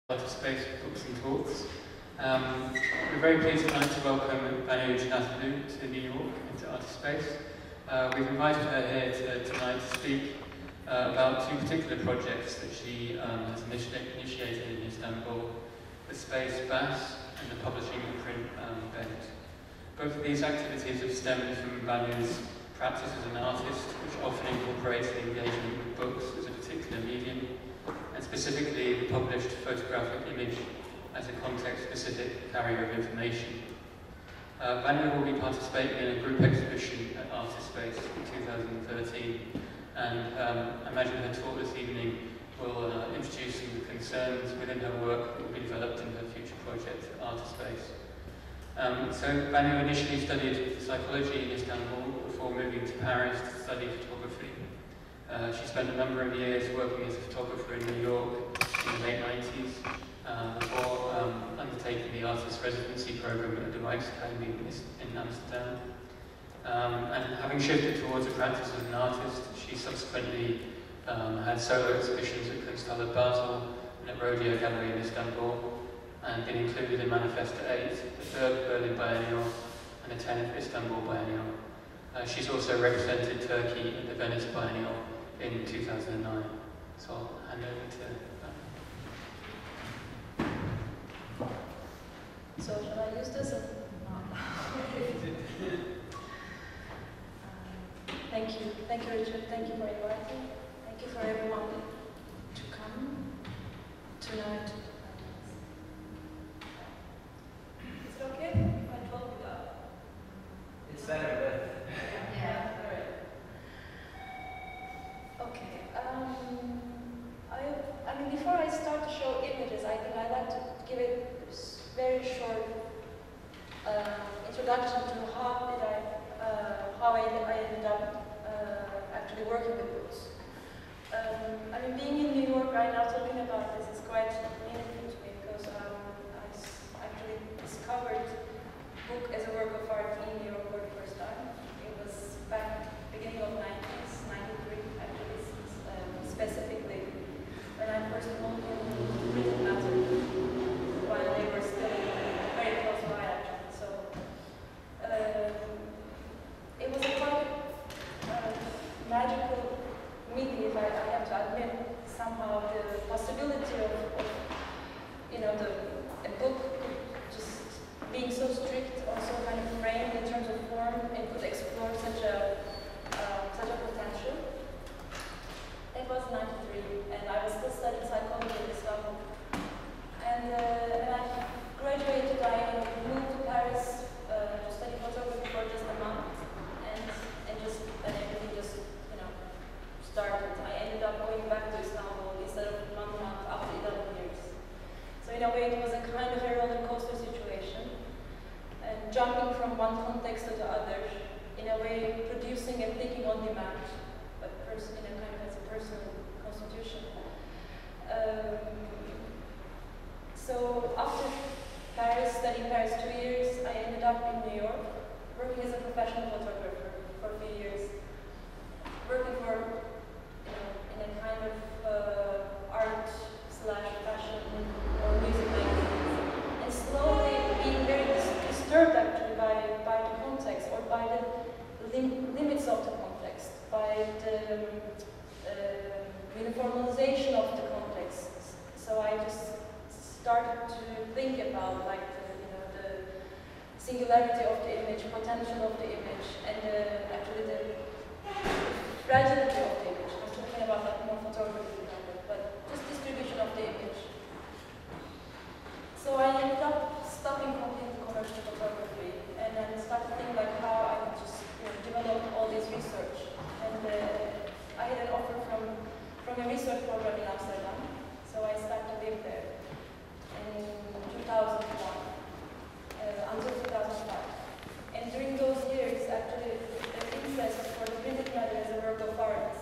Artist Space Books and Talks. We're very pleased tonight to welcome Banu Cennetoglu to New York into Artist Space. We've invited her here tonight to speak about two particular projects that she has initiated in Istanbul, the Space BAS and the Publishing and Print event. Both of these activities have stemmed from Banu's practice as an artist, which often incorporates the engagement with books as a particular medium, and specifically the published photographic image as a context-specific carrier of information. Banu will be participating in a group exhibition at Artist Space in 2013, and I imagine her talk this evening will introduce some of the concerns within her work that will be developed in her future project at Artist Space. So Banu initially studied psychology in Istanbul before moving to Paris to study photography. She spent a number of years working as a photographer in New York in the late 90s before undertaking the artist residency program at the Rijks Academy in Amsterdam. And having shifted towards a practice as an artist, she subsequently had solo exhibitions at Kunsthalle Basel and at Rodeo Gallery in Istanbul, and been included in Manifesta 8, the 3rd Berlin Biennial, and the 10th Istanbul Biennial. She's also represented Turkey at the Venice Biennial in 2009. So I'll hand over to So shall I use this? Thank you Richard, thank you for inviting. Thank you for everyone to come tonight. Is it okay if I talk without? It's better, Yeah, alright. Okay, I mean, before I start to show images, I think I'd like to give a very short introduction to how I ended up actually working with books. I mean, being in New York right now, talking about this is quite meaningful to me because I actually discovered book as a work of art in New York for the first time. It was back beginning of 90s, 93 actually, specifically when I first moved in written matter while they were still very close by actually. So it was a quite magical meeting, if I have to admit, somehow the possibility of you know, a book just being so strict, also kind of framed in terms of form, and could explore such a potential. It was 93, and I was still studying psychology in Istanbul. And I graduated, I moved to Paris to study photography for just a month, and everything just, you know, started. I ended up going back to Istanbul instead of 1 month after 11 years. So in a way, it was a kind of a roller coaster situation, and jumping from one context to the other, in a way, producing and thinking on demand, but in a kind of as a personal constitution. So after Paris, studying Paris 2 years, I ended up in New York, working as a professional photographer for a few years, working for, you know, in a kind of art/fashion or music magazines, and slowly being very disturbed actually by the context, or by the limits of the context, by the uniformization of the context. So I just started to think about, like, the singularity of the image, potential of the image, and actually the fragility of the image. I'm talking about like more photography, but just distribution of the image. So I ended up stopping completely commercial photography, and then started thinking like how I could just, you know, develop all this research. And I had an offer from a research program in Amsterdam, so I started to live there in 2001 until 2005. And during those years, actually, the interest for the printed matter as a work of art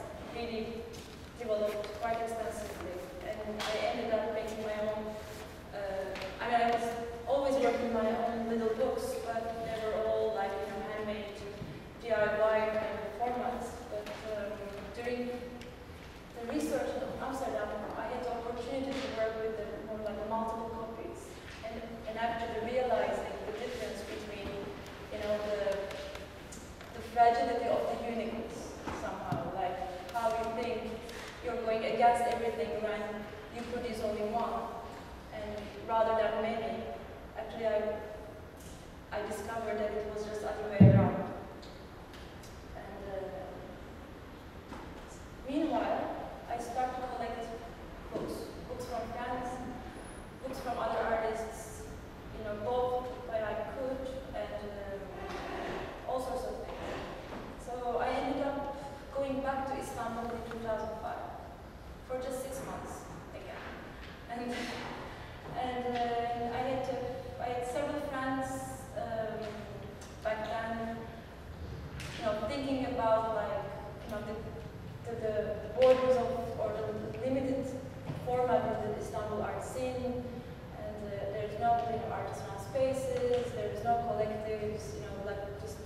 spaces, there is no collectives, like just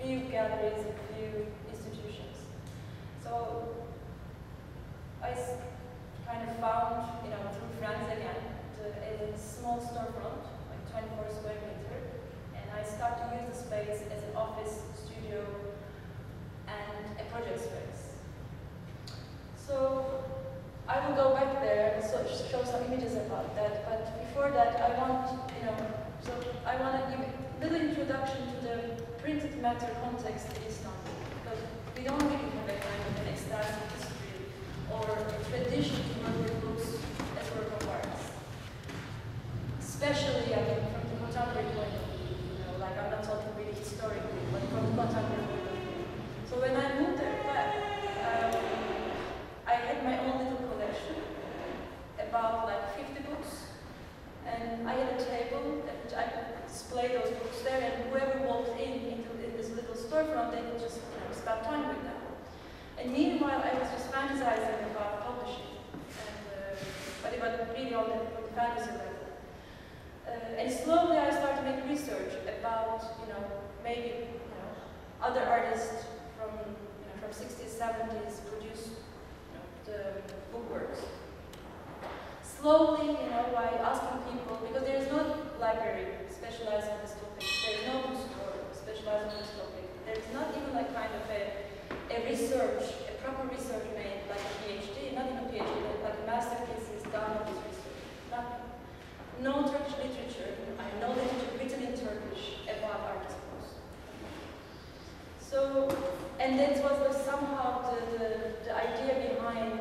few galleries and few institutions. So I kind of found, through friends again, a small storefront, like 24 square meter, and I started to use the space as an office, studio, and a project space. So I will go back there and show some images about that, but before that I want, I want to give a little introduction to the printed matter context in Istanbul, because we don't really have a kind of an extensive history or a tradition to work with books as work of art. Especially, from the contemporary point of view, like I'm not talking really historically, but from the contemporary point of view. So when I moved there back, I had my own little collection, about like 50 books, and I had a table at which I could display those books there, and whoever walked in this little storefront, they could just spend time with them. And meanwhile, I was just fantasizing about publishing, but it was really on the fantasy level. And slowly I started to make research about, maybe, other artists from 60s, 70s produce, the bookworks. Slowly, by asking people, because there is no library specialized on this topic, there is no bookstore specialized on this topic, there is not even like kind of a research, a proper research made, like a PhD, not even a PhD, but like a master thesis done on this research. Nothing. No Turkish literature, no literature written in Turkish about artist books. So, and that was somehow the idea behind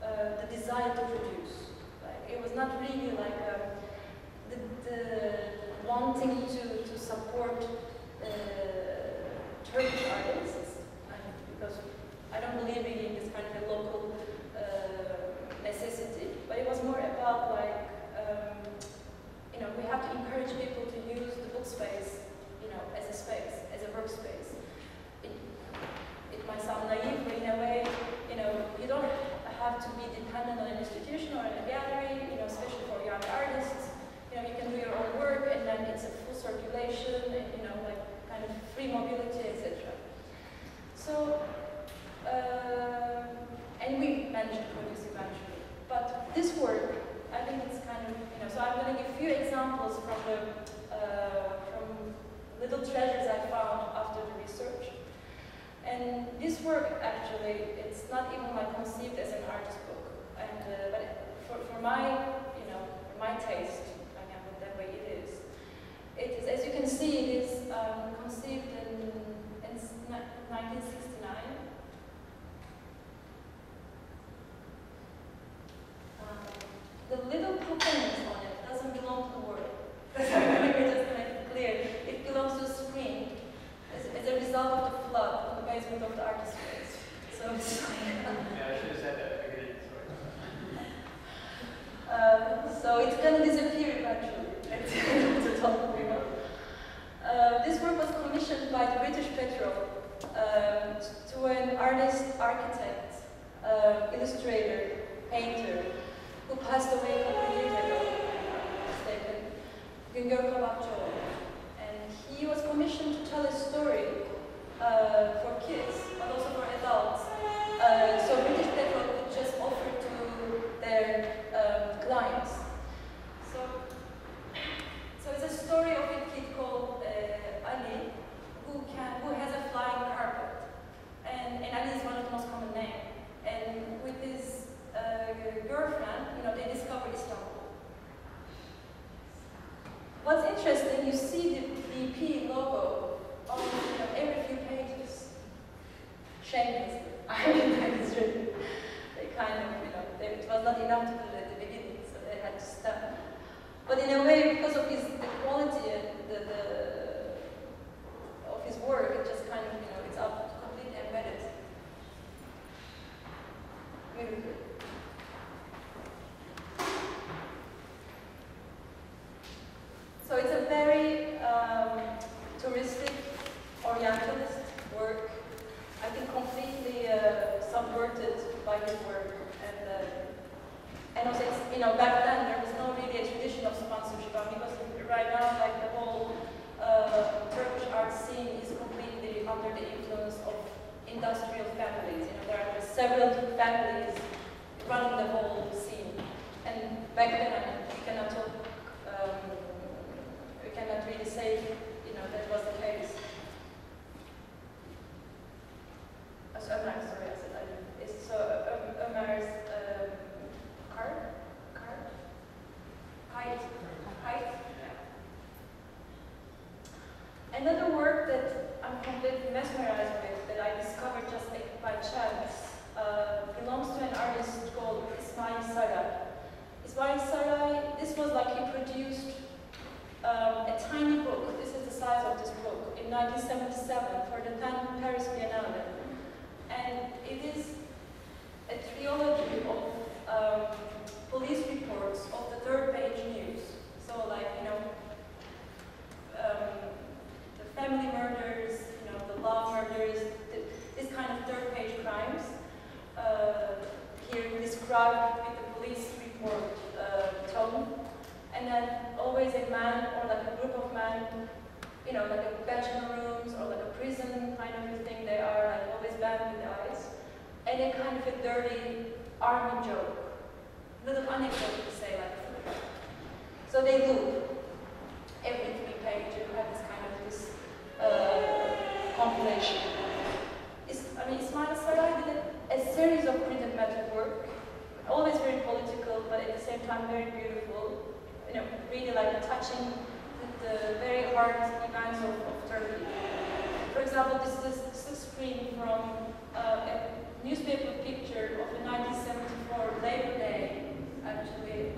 the desire to produce. Like, it was not really like the wanting to support Turkish artists, because I don't believe in this kind of a local necessity, but it was more about like, we have to encourage people to use the book space, as a space, as a workspace. It might sound naive, but in a way, you don't have to be dependent on an institution or a gallery, especially for young artists. You can do your own work, and then it's a full circulation, and, like kind of free mobility, etc. So, and we managed to produce eventually. But this work, I think it's kind of, so I'm going to give a few examples from little treasures I found after the research. And this work, actually, it's not even like conceived as an artist book. And but for my, my taste, I can put that way, it is. It is, as you can see, it is conceived in 1969. The little components on it doesn't belong to the world. Just to make it clear. It belongs to a screen as a result of the flood on the basement of the artist space. So it's Yeah, I should have said that at the beginning, sorry. so it's going to disappear eventually. This work was commissioned by the British Petrol to an artist, architect, illustrator, painter, who passed away a couple of years ago, if I'm not mistaken, Güngör Kabakçıoğlu. And he was commissioned to tell a story for kids, but also for adults. So British Petrol could just offer to their clients. So it's a story of a kid called Ali, who has a flying carpet. And Ali is one of the most common names. And with his girlfriend, they discovered Istanbul. What's interesting, you see the BP logo on every few pages. Shamelessly. I mean, they kind of, it was not enough to put it at the beginning, so they had to stop. But in a way, because of the quality and of his work, it just kind of, it's up completely embedded. Really good. So it's a very touristic, orientalist work. I think completely subverted by his work, and also it's, back then there was no really a tradition of sponsorship, because right now like the families running the whole scene. And back then, I mean, we cannot talk, we cannot really say, you know, that was the case. So Omar, sorry, I said I didn't. It's so Omar's height. Another work that I'm completely mesmerized with, that I discovered just like by chance, belongs to an artist called Ismail Saray. Ismail Saray, this was like he produced a tiny book. This is the size of this book in 1977 for the Paris Biennale, and it is a trilogy of police reports of the third-page news. So, like, you know, the family murders, you know, the law murders, this kind of third-page crimes. Here described with the police report tone, and then always a man or like a group of men, you know, like a bachelor rooms or like a prison kind of a thing. They are like always bad with the eyes, and a kind of a dirty army joke, little anecdote to say like. So they loop every 3 pages. You have this kind of this compilation. I mean, Ismail Saray did a series of printed matter work, always very political, but at the same time very beautiful. You know, really like touching the very hard events of Turkey. For example, this is a screen from a newspaper picture of the 1974 Labor Day, actually,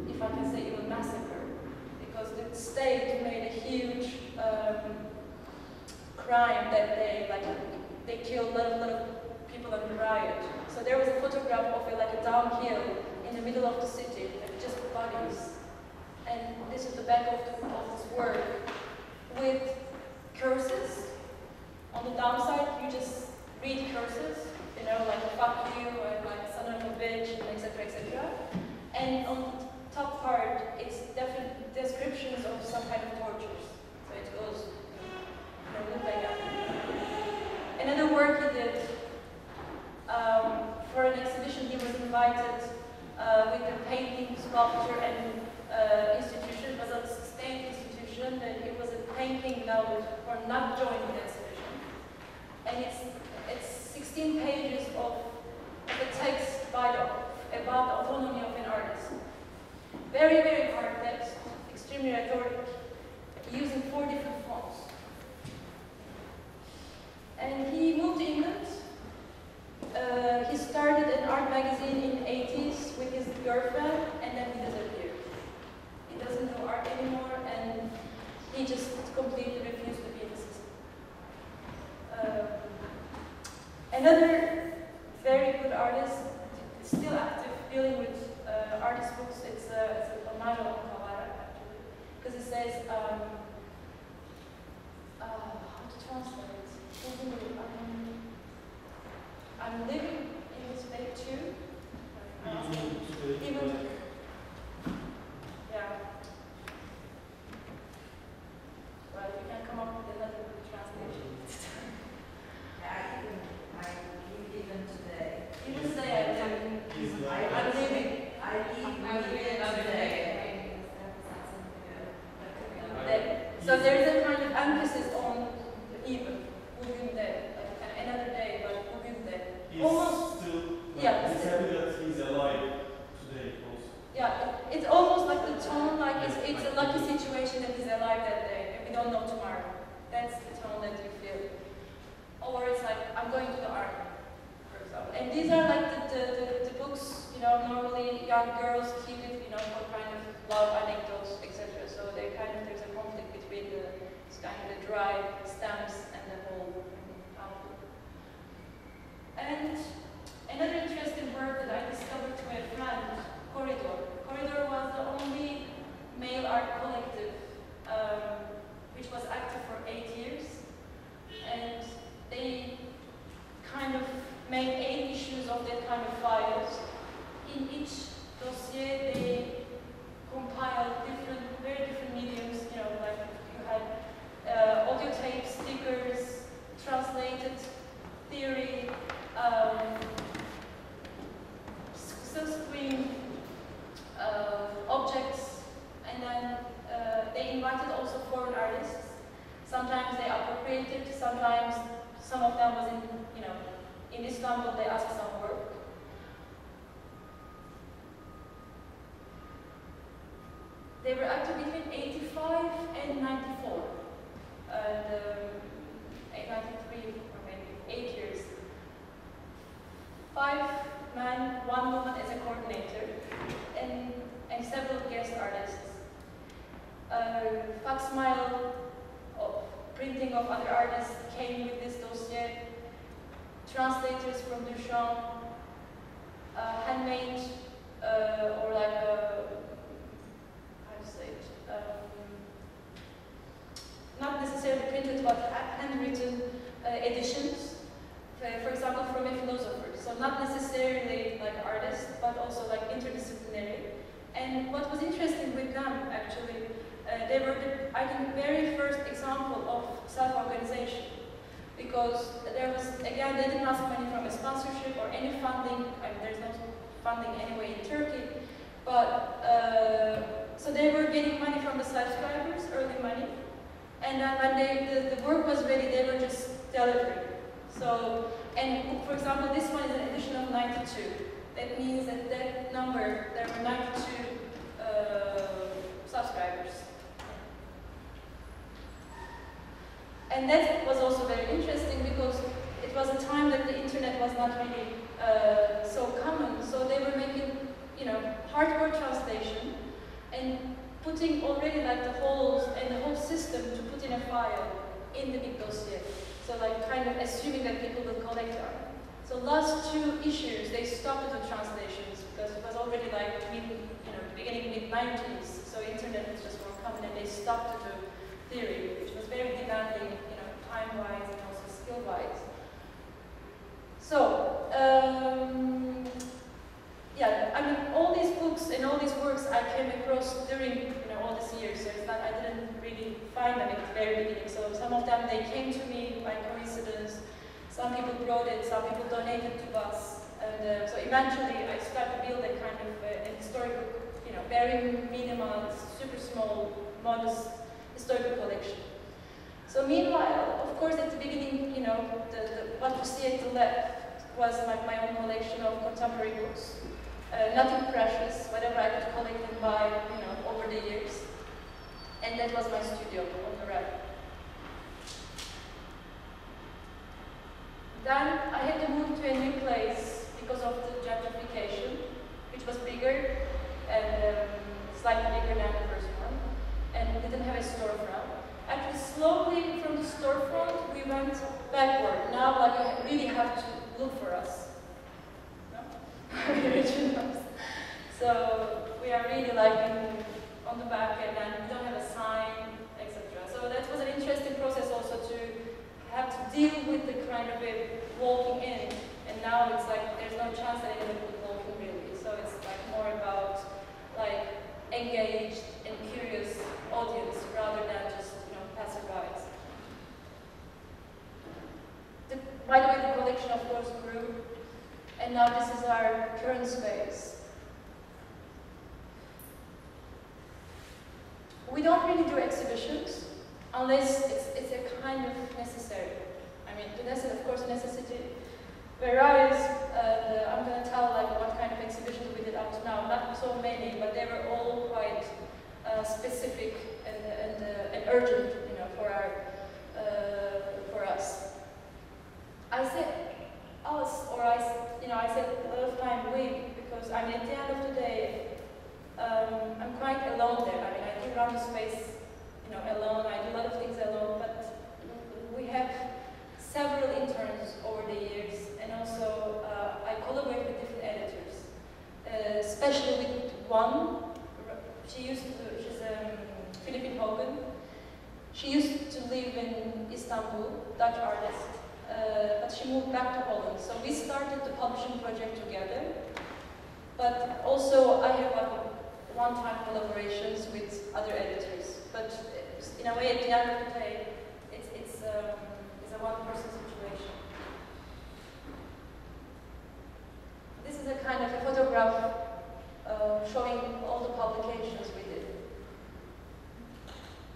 if I can say even massacre, because the state made a huge crime that day, like they killed a lot of people in the riot. So there was a photograph of it like a downhill in the middle of the city, like just bodies. And this is the back of this work with curses. On the downside, you just read curses, you know, like fuck you and like son of a bitch, and etc., etc. And on the top part, it's definite descriptions of some kind of tortures. So it goes, you know, look like that. Another work he did for an exhibition, he was invited with a painting, sculpture, and institution. It was a state institution, and it was a painting note for not joining the exhibition. And it's 16 pages of the text about the autonomy of an artist. Very, very hard text, extremely rhetoric, using 4 different fonts. And he moved to England. He started an art magazine in the 80s with his girlfriend, and then he disappeared. He doesn't do art anymore, and he just completely refused to be in the system. Another very good artist, still active, dealing with artist books, it's Omar actually, because it says, how to translate it? I'm living in this day too. Even, yeah. Well, if you can come up with another good translation. Even today. Even today, I'm living. I'm living another day. So there is a kind of emphasis on even. Bugün de, like another day, but bugün de. Almost. Still, Yeah. it's happy that he's alive today also. Yeah, it's almost like the tone, like it's a lucky situation that he's alive that day, and we don't know tomorrow. That's the tone that you feel. Or it's like, I'm going to the army, for example. And these are like the books, you know, normally young girls keep it, you know, for kind of love anecdotes, etc. So there's a conflict between it's kind of the dry stamps and the whole output. And another interesting word that I discovered to a friend, Corridor. Corridor was the only male art collective which was active for 8 years. And they kind of made 8 issues of that kind of files. In each dossier, they compiled very different mediums, you know, like you had audio tape, stickers, translated theory, sometimes some of them was in Istanbul, they asked some work. They were active between 85 and 94. And 93, or maybe 8 years. 5 men, 1 woman as a coordinator, and several guest artists. Facsmile of printing of other artists came with this dossier. Translators from Duchamp, handmade or like how to say it, not necessarily printed but handwritten editions. For example, from a philosopher. So not necessarily like artists, but also like interdisciplinary. And what was interesting with them, actually, they were, I think, very first example of self-organization. Because there was, again, they didn't ask money from a sponsorship or any funding. I mean, there's no funding anyway in Turkey. But, so they were getting money from the subscribers, early money. And then when the work was ready, they were just delivering. So, and for example, this one is an edition of 92. That means that that number, there were 92 subscribers. And that was also very interesting because it was a time that the internet was not really so common. So they were making, hardware translation and putting already like the holes and the whole system to put in a file in the big dossier. So like kind of assuming that people will collect on. So last 2 issues, they stopped the translations because it was already like beginning mid-90s. So internet was just more common and they stopped the theory, which was very demanding, time-wise and also skill-wise. So, yeah, I mean, all these books and all these works I came across during all these years. So it's not, I didn't really find them at the very beginning. So some of them, they came to me by coincidence. Some people brought it, some people donated to BAS. And so eventually I started to build a kind of an historical, very minimal, super small, modest historical collection. So meanwhile, of course, at the beginning, what you see at the left was my own collection of contemporary books. Nothing precious, whatever I could collect and buy, over the years. And that was my studio on the right. Then I had to move to a new place because of the gentrification, which was bigger and slightly bigger than the first one, and we didn't have a storefront. Actually, slowly from the storefront, we went backward. Now, like, you really have to look for us. No? Originals. So we are really like on the back, and then we don't have a sign, etc. So that was an interesting process also to have to deal with the kind of walking in, and now it's like there's no chance that anyone would walk in really. So it's like more about like engaged and curious audience rather than just passerbys. By the way, the collection of course grew, and now this is our current space. We don't really do exhibitions unless it's a kind of necessary. I mean, of course, necessity varies. I'm going to tell like what kind of exhibitions we did up to now. Not so many, but they were all quite specific and urgent, for us. I said us, or I said a lot of time we, because I mean, at the end of the day, I'm quite alone there. I mean, I do run the space, alone. I do a lot of things alone, but we have several interns over the years, and also I collaborate with different editors, especially with one. She's a Philippine Hogan. She used to live in Istanbul, Dutch artist, but she moved back to Holland. So we started the publishing project together, but also I have one-time collaborations with other editors. But in a way, at the end of the day, it's a one-person situation. This is a kind of a photograph showing all the publications we did.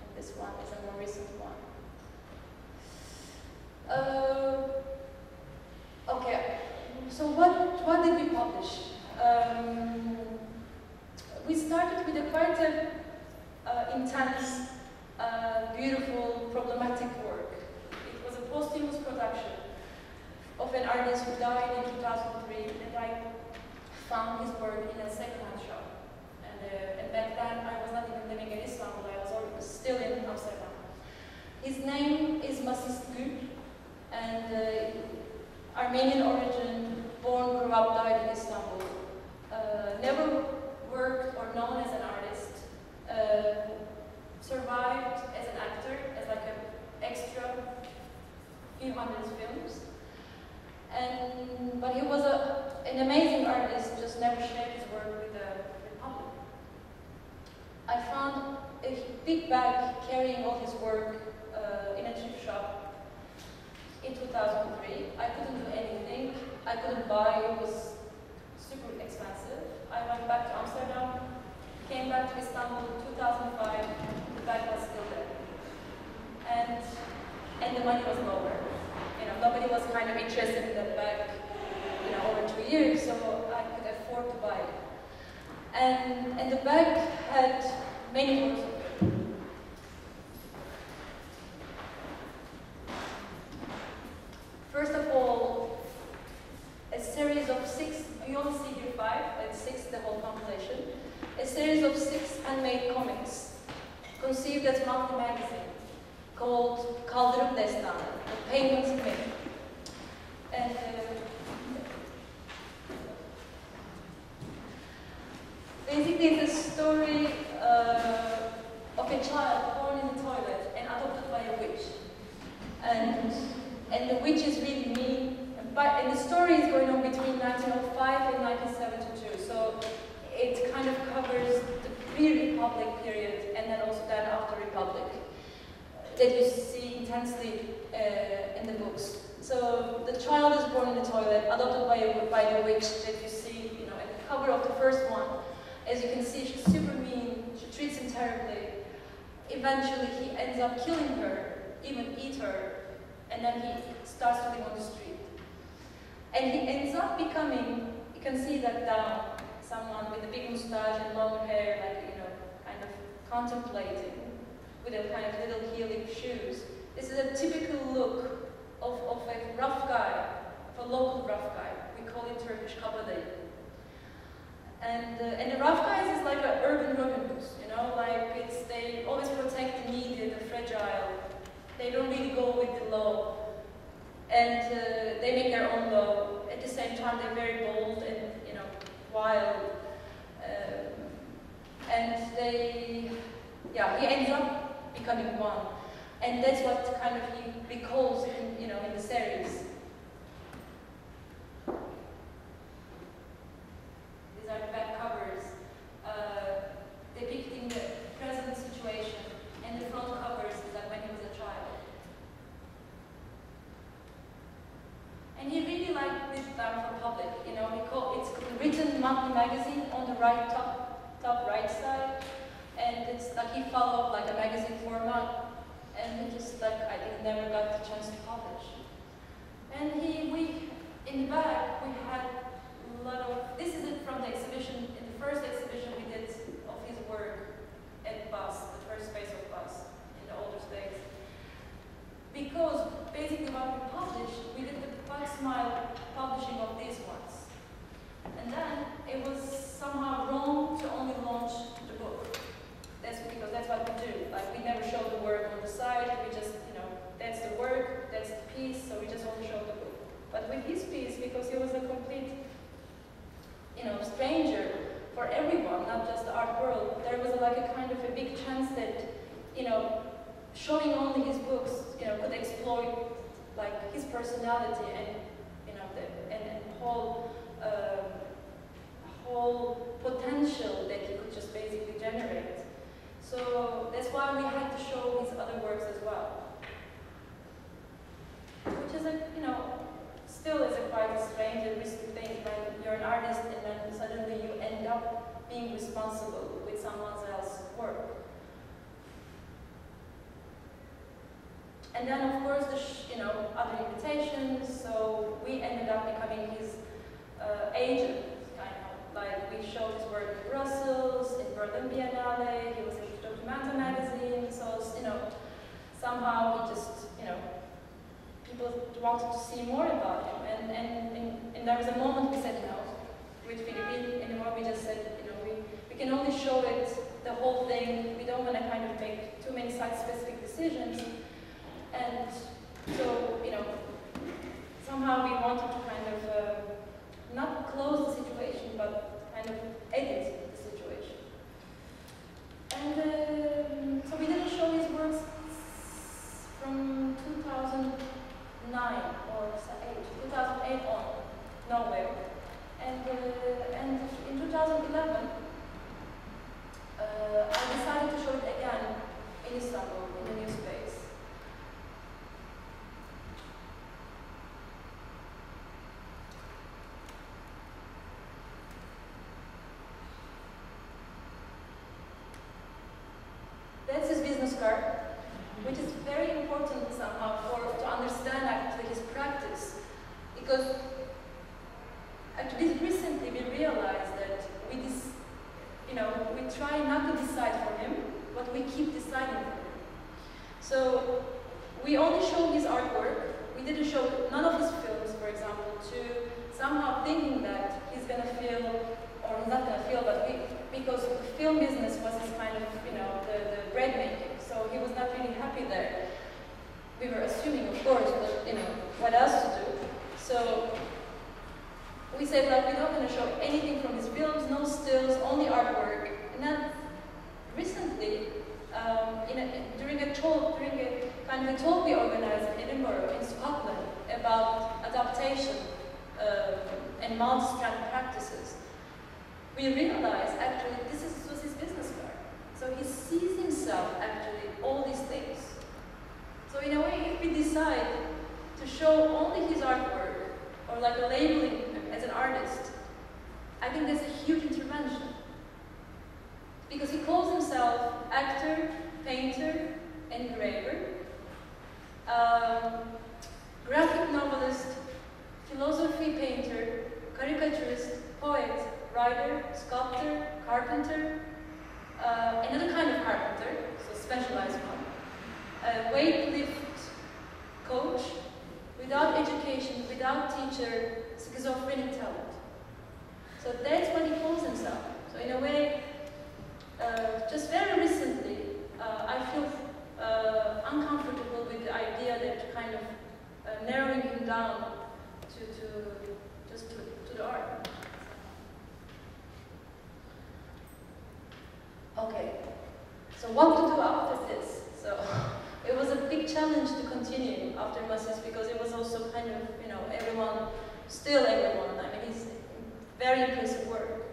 And this one is a more recent one. Okay, so what did we publish? We started with a quite intense, beautiful, problematic work. It was a posthumous production of an artist who died in 2003, and I found his work in a second-hand shop. And back then, I was not even living in Istanbul, I was still in Amsterdam. His name is Gül, and Armenian origin, born, grew up, died in Istanbul. Never worked or known as an artist. Survived as an actor, as like an extra, few hundred films. But he was an amazing artist, just never shared his work with the public. I found a big bag carrying all his work in a thrift shop in 2003. I couldn't do anything. I couldn't buy. It was super expensive. I went back to Amsterdam, came back to Istanbul in 2005. The bag was still there, and the money was lower. You know, nobody was kind of interested in that bag. You know, over 2 years, so I could afford to buy it. And the bag had many photos of it. First of all, a series of 6, you only see here 5, but 6 the whole compilation. A series of 6 handmade comics, conceived as monthly magazine, called Kaldırım Destanı, the Payment Myth. And basically it's a story of a child born in the toilet and adopted by a witch. And the witch is really mean. And the story is going on between 1905 and 1972. So it kind of covers the pre-Republic period and then also then after Republic that you see intensely in the books. So the child is born in the toilet, adopted by the witch that you see, you know, at the cover of the first one. As you can see, she's super mean, she treats him terribly. Eventually he ends up killing her, even eat her, and then he starts to live on the street. And he ends up becoming, you can see that down, someone with a big mustache and long hair, like, you know, kind of contemplating, with a kind of little heeling shoes. This is a typical look of a rough guy, of a local rough guy. We call it Turkish kabadayı. And the rough guys is like an urban Robin Hood, you know, like they always protect the needy, the fragile. They don't really go with the law. And they make their own law. At the same time, they're very bold and, you know, wild. And he ends up becoming one. And that's what kind of he recalls in, you know, in the series. These are the back covers depicting the present situation, and the front covers is like when he was a child. And he really liked this down for public. You know, it's written monthly magazine on the right top right side, and it's like he followed like a magazine format. And it just like I never got the chance to publish. And in the back we had a lot of. This is it from the exhibition. In the first exhibition we did of his work at BAS, the first space of BAS in the older days. Because basically what we published, we did the Bug Smile publishing of these ones. And then it was somehow wrong to only launch the book. That's because that's what we do. Like, we never show the work on the side. We just, you know, that's the work, that's the piece, so we just only show the book. But with his piece, because he was a complete, you know, stranger for everyone, not just the art world, there was like a kind of a big chance that, you know, showing only his books, you know, could exploit like his personality and, you know, and whole potential that he could just basically generate. So that's why we had to show his other works as well. Which is you know, still is a quite strange and risky thing when you're an artist and then suddenly you end up being responsible with someone else's work. And then, of course, other invitations. So we ended up becoming his agent, kind of. Like, we showed his work in Brussels, in Berlin Biennale, he was in Documenta magazine. So, somehow he just, people wanted to see more about him. And there was a moment we said no. With Philippine anymore, we just said, we can only show it, the whole thing. We don't want to kind of make too many site-specific decisions. And so, somehow we wanted to kind of not close the situation, but kind of edit the situation. And so we didn't show his works from 2009 or 2008 on, nowhere. And in 2011, I decided to show it again in Istanbul, in a new space. That's his business card, which is very important somehow to understand actually his practice, because actually recently we realized that we try not to decide for him, but we keep deciding for him. So we only show his artwork. We didn't show none of his films, for example, to somehow thinking that he's gonna feel, or he's not gonna feel, but because the film business was his kind of, the bread making. So he was not really happy there. We were assuming, of course, but what else to do. So we said, like, we're not going to show anything from his films, no stills, only artwork. And then recently, during a kind of a talk we organized in Edinburgh, in Scotland, about adaptation and multi-strand practices, we realized actually this was his business card. So he sees himself actually all these things. So in a way, if we decide to show only his artwork, or like a labeling as an artist, I think that's a huge intervention. Because he calls himself actor, painter, engraver, graphic novelist, philosophy painter, caricaturist, poet, writer, sculptor, carpenter, another kind of carpenter, so specialized one, weightlift coach, without education, without teacher, schizophrenic talent. So that's what he calls himself. So in a way, just very recently, I feel uncomfortable with the idea that kind of narrowing him down to the art. Okay, so what to do after this? So it was a big challenge to continue after Masses, because it was also kind of, everyone, I mean, it's very impressive work.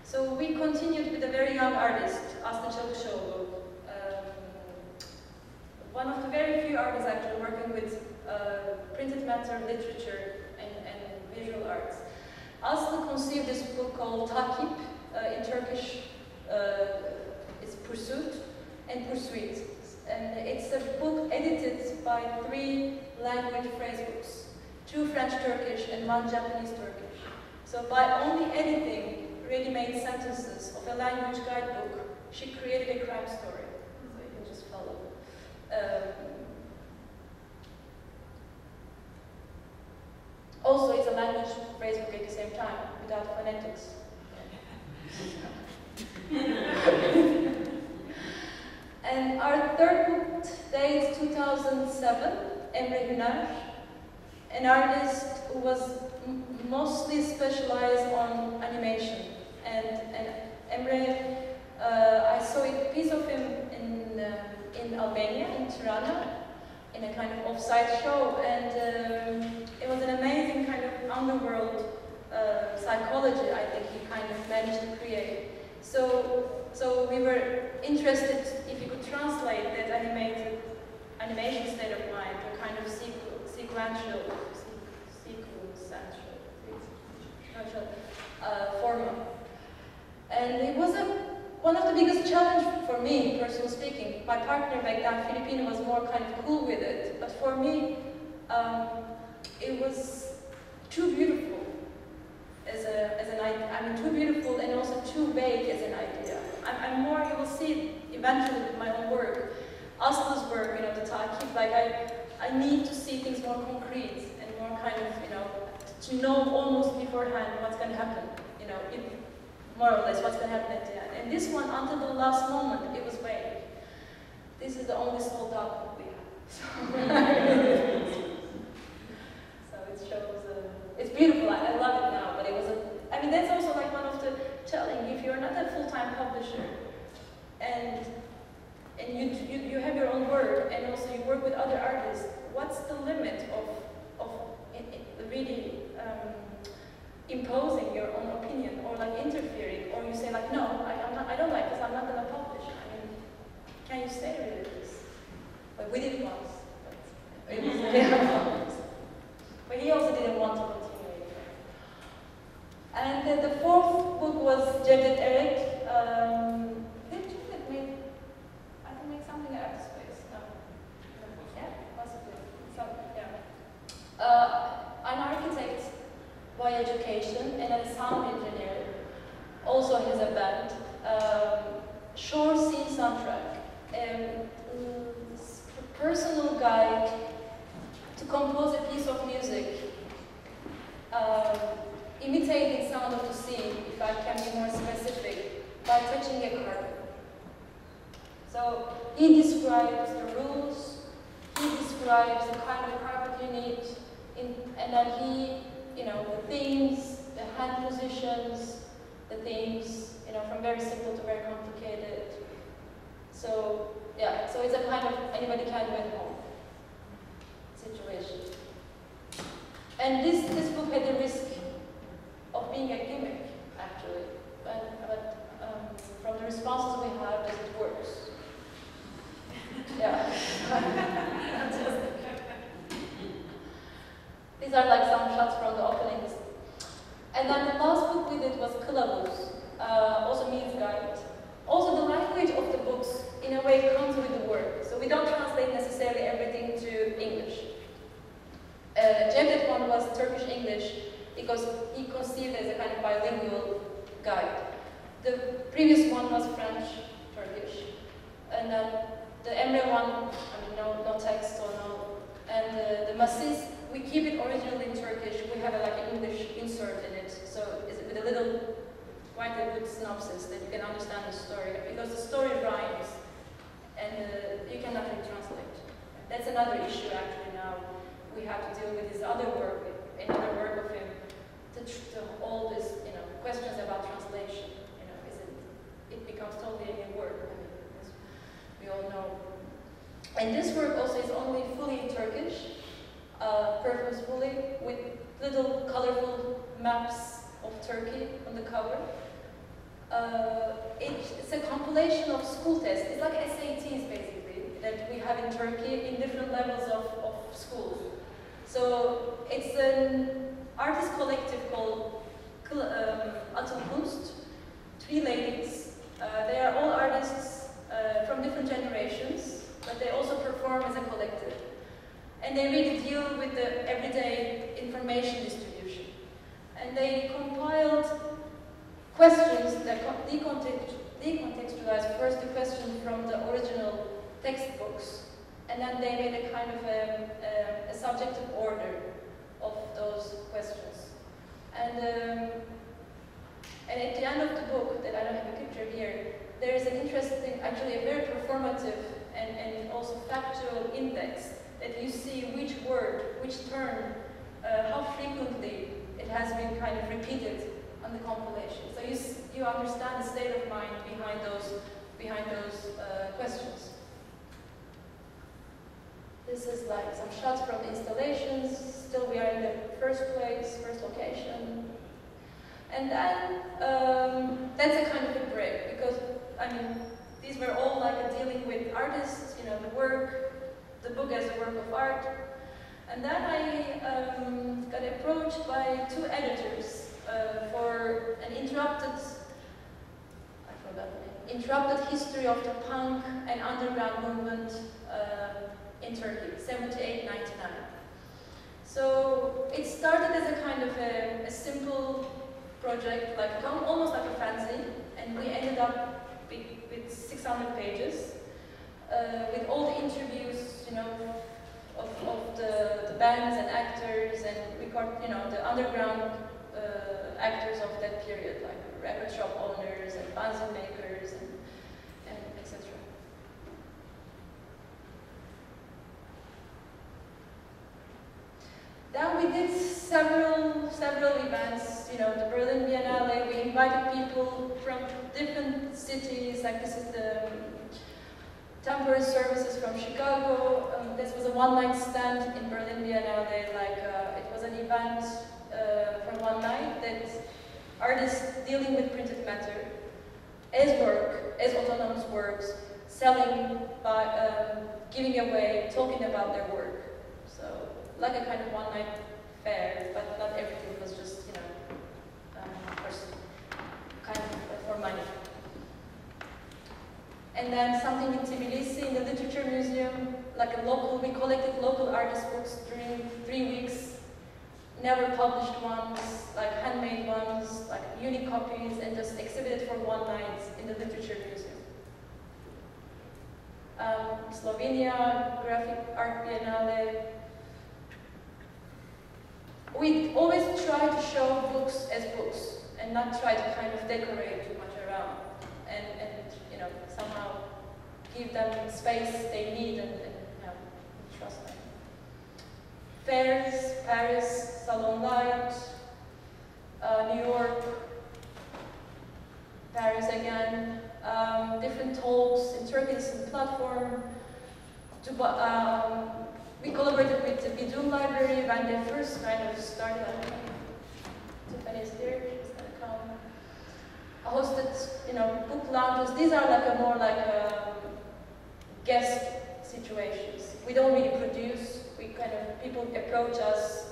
So we continued with a very young artist, Banu Cennetoglu, one of the very few artists actually working with printed matter, literature, and visual arts. Aslı conceived this book called Takip, in Turkish it's Pursuit and Pursuit. And it's a book edited by 3 language phrasebooks, 2 French-Turkish and 1 Japanese-Turkish. So by only editing ready-made sentences of a language guidebook, she created a crime story. So you can just follow. Also, it's a language phrasebook at the same time, without phonetics. And our third book dates 2007, Emre Güner, an artist who was mostly specialized on animation. And Emre, I saw a piece of him in Albania, in Tirana, in a kind of off-site show, and it was an amazing kind of underworld psychology, I think he kind of managed to create. So we were interested if you could translate that animation state of mind, a kind of sequential format. And it was one of the biggest challenges for me, personally speaking, my partner back then, Filipino, was more kind of cool with it, but for me, it was too beautiful as an idea. I mean, too beautiful and also too vague as an idea. I'm more, you will see it eventually with my own work. Aslı's work, you know, the Takip, like I need to see things more concrete and more kind of, you know, to know almost beforehand what's going to happen, you know, more or less what's going to happen at the end. And this one, until the last moment, it was vague. This is the only sold out book we have. So it shows, it's beautiful, I love it now, but it was I mean, that's also like one of the telling, if you're not a full-time publisher, and you have your own work, and also you work with other artists, what's the limit of really imposing your own opinion, or like interfering, or you say like, no, I don't like this, I'm not going to publish. I mean, can you say really this? Like we did once, but it was but he also didn't want to continue it. And the fourth book was Cevdet Erek. Did Cevdet make, I think, make something out of space? No. Yeah, possibly. So, yeah. An architect by education and a sound engineer, also has a band. Shore Scene Soundtrack. Personal guide to compose a piece of music, imitating sound of the sea, if I can be more specific, by touching a carpet. So he describes the rules, he describes the kind of carpet you need, and then he, you know, the themes, the hand positions, the themes, you know, from very simple to very complicated. So yeah, so it's a kind of anybody can do at home situation. And this book had the risk of being a gimmick, actually. But from the responses we have, it works. Yeah. These are like some shots from the openings. And then the last book we did was Kılavuz, also means guide. Also the language of the books, in a way, comes with the work. So we don't translate necessarily everything to English. Cevdet one was Turkish-English because he conceived as a kind of bilingual guide. The previous one was French-Turkish. And then the Emre one, I mean, no text or no. And the Masis, we keep it originally in Turkish. We have like an English insert in it. So it's with a little, quite a good synopsis that you can understand the story. Because the story rhymes and you cannot really translate. That's another issue actually now. We have to deal with his other work, another work of him, to all this, you know, questions about translation. You know, it becomes totally a new work, I mean, as we all know. And this work also is only fully in Turkish, purposefully, with little colorful maps of Turkey on the cover. It's a compilation of school tests. It's like SATs, basically, that we have in Turkey in different levels of schools. So it's an artist collective called Atıl Kunst, 3 ladies. They are all artists from different generations, but they also perform as a collective. And they really deal with the everyday information distribution. And they compiled questions that decontextualize first the question from the original textbooks, and then they made a kind of a subjective order of those questions. And at the end of the book, that I don't have a picture here, there is an interesting, actually a very performative and also factual index that you see which word, which term, how frequently it has been kind of repeated on the compilation. So you understand the state of mind behind those questions. This is like some shots from the installations. Still, we are in the first place, first location. And then, that's a kind of a break, because, I mean, these were all like dealing with artists, you know, the work, the book as a work of art. And then I got approached by 2 editors for an interrupted, I forgot the name, interrupted history of the punk and underground movement in Turkey, 78-99. So it started as a kind of a simple project, like almost like a fanzine, and we ended up with 600 pages, with all the interviews, you know, of the bands and actors and the underground actors of that period, like record shop owners and fanzine makers and etc. Then we did several events, you know, the Berlin Biennale. We invited people from different cities, like this is the temporary services from Chicago. This was a one-night stand in Berlin Biennale, like it was an event for one night that artists dealing with printed matter as autonomous works, selling, giving away, talking about their work. So, like a kind of one-night fair, but not everything was just, you know, kind of for money. And then something in Tbilisi, in the Literature Museum, like we collected local artist books during 3 weeks, never published ones, like handmade ones, like unique copies, and just exhibited for one night in the Literature Museum. Slovenia, Graphic Art Biennale. We always try to show books as books, and not try to kind of decorate too much around, and you know, somehow give them space they need and trust them. Fairs, Paris, Salon Light, New York, Paris again, different talks in Turkey's platform. We collaborated with the Bidum Library when they first kind of started. Tiffany is here, she's gonna come. I hosted, you know, book lounges. These are like more like guest situations. We don't really produce. We kind of, people approach us,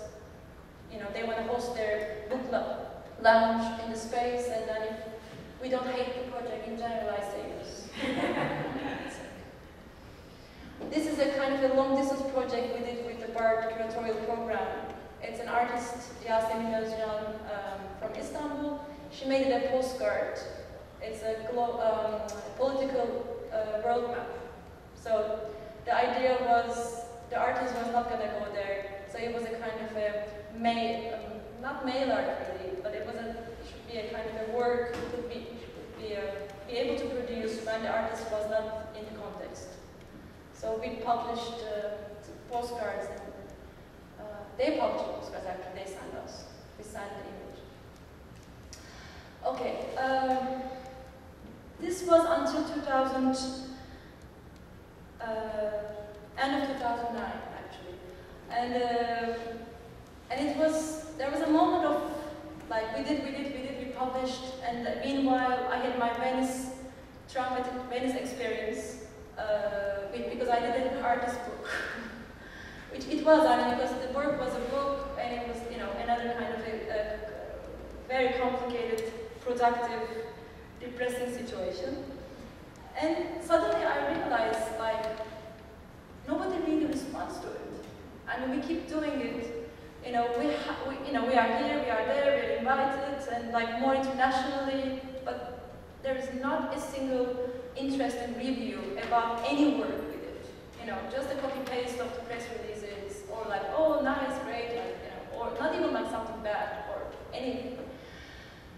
you know, they want to host their book lounge in the space, and then if we don't hate the project in general, I say yes. This is a kind of a long-distance project we did with the BART curatorial program. It's an artist, Yasemin Özcan, from Istanbul. She made it a postcard. It's a political world map. So the idea was, the artist was not going to go there, so it was a kind of a not mail art really, but it should be a kind of a work you could be able to produce when the artist was not in the context. So we published postcards, and they published postcards after they sent us. We signed the image. Okay, this was until 2000, end of 2009 actually, and it was, there was a moment of like we published, and meanwhile I had my traumatic Venice experience. Because I did an artist book, which it was, I mean, because the work was a book, and it was, you know, another kind of a very complicated, productive, depressing situation. And suddenly I realized, like, nobody really responds to it. I mean, we keep doing it. You know, we are here, we are there, we are invited, and like more internationally, but there is not a single interest and review about any work with it. You know, just a copy-paste of the press releases, or like, oh, nice, great, like, you know, or not even like something bad, or anything.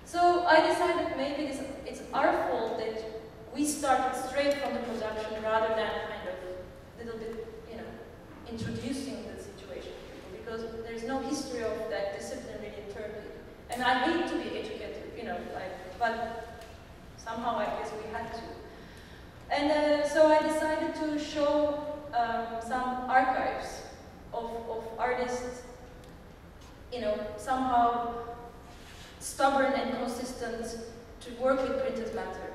So I decided maybe it's our fault that we started straight from the production rather than kind of a little bit, you know, introducing the situation, because there's no history of that discipline really in Turkey. And I hate to be educated, you know, like, but somehow I guess we had to. And so I decided to show some archives of artists, you know, somehow stubborn and consistent to work with printed matter,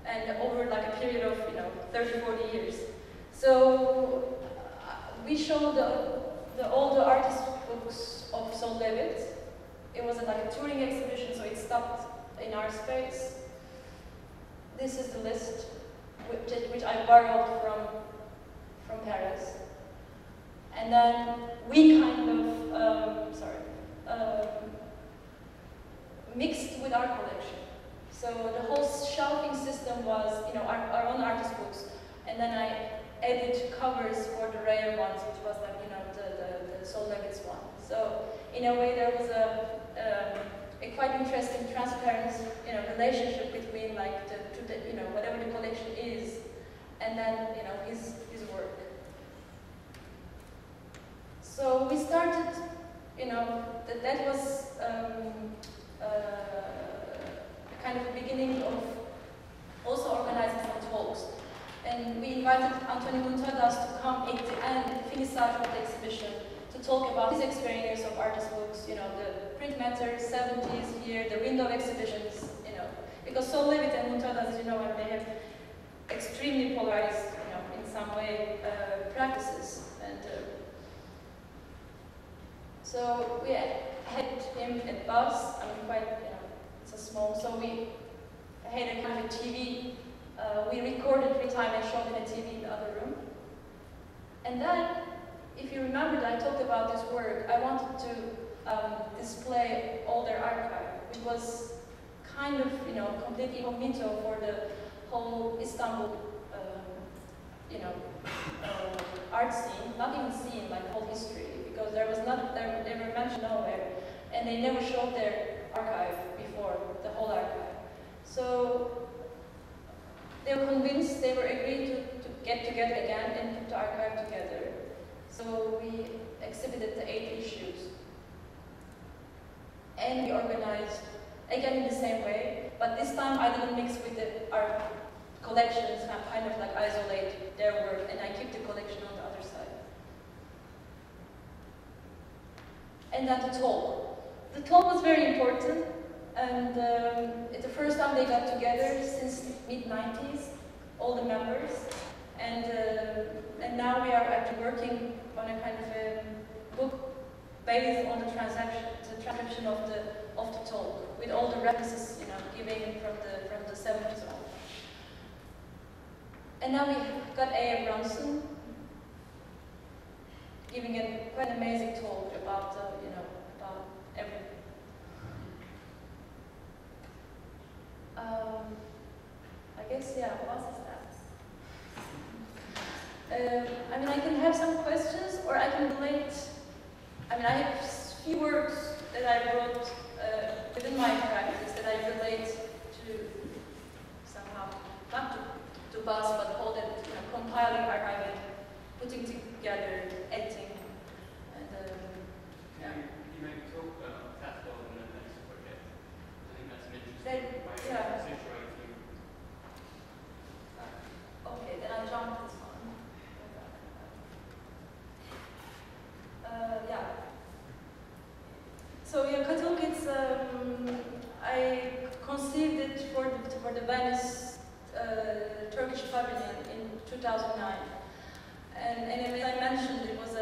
and over like a period of, you know, 30, 40 years. So we showed all the artist books of Sol Levitt. It was like a touring exhibition, so it stopped in our space. this is the list which I borrowed from Paris. And then we kind of, mixed with our collection. So the whole shelving system was, our own artist books. And then I added covers for the rare ones, which was like, the Sol Levitt's one. So in a way, there was a quite interesting, transparent, relationship between like whatever the collection is, and then his work. So we started, that was kind of the beginning of also organizing some talks. And we invited Antoni Muntadas to come at the end, finissage of the exhibition, to talk about his experience of artist books, the print matter, 70s here, the window exhibitions, because Sol Levitt and Muntadas, they have extremely polarized, in some way, practices. And so we had him at BAS, quite, it's a small, so we had a kind of a TV, we recorded every time and showed in a TV in the other room. And then, if you remember that I talked about this work, I wanted to display all their archive, which was kind of, completely incognito for the whole Istanbul, art scene, not even scene, like whole history, because they were mentioned nowhere, and they never showed their archive before, the whole archive. So they were convinced, they were agreed to get together again and put the archive together. So we exhibited the 8 issues. And we organized, again in the same way, but this time I didn't mix with our collections, I kind of like isolate their work, and I keep the collection on the other side. And then the talk. The talk was very important, and it's the first time they got together since mid-90s, all the members, and now we are actually working on a kind of a book based on the transcription of the talk, with all the references, given from the 70s on. And now we got A.A. Bronson giving a quite amazing talk about about everything. I guess, yeah, what is that? I can have some questions, or I can relate. I have a few words that I wrote within my practice that I relate to somehow, not to BAS, but all that, compiling, archiving, putting together, editing, and yeah. You maybe talk about catalog and the next project. I think that's an interesting way of situating. Okay, then I'll jump this one. Yeah. So catalog, it's I conceived it for the Venice Turkish Pavilion in 2009, and as I mentioned, it was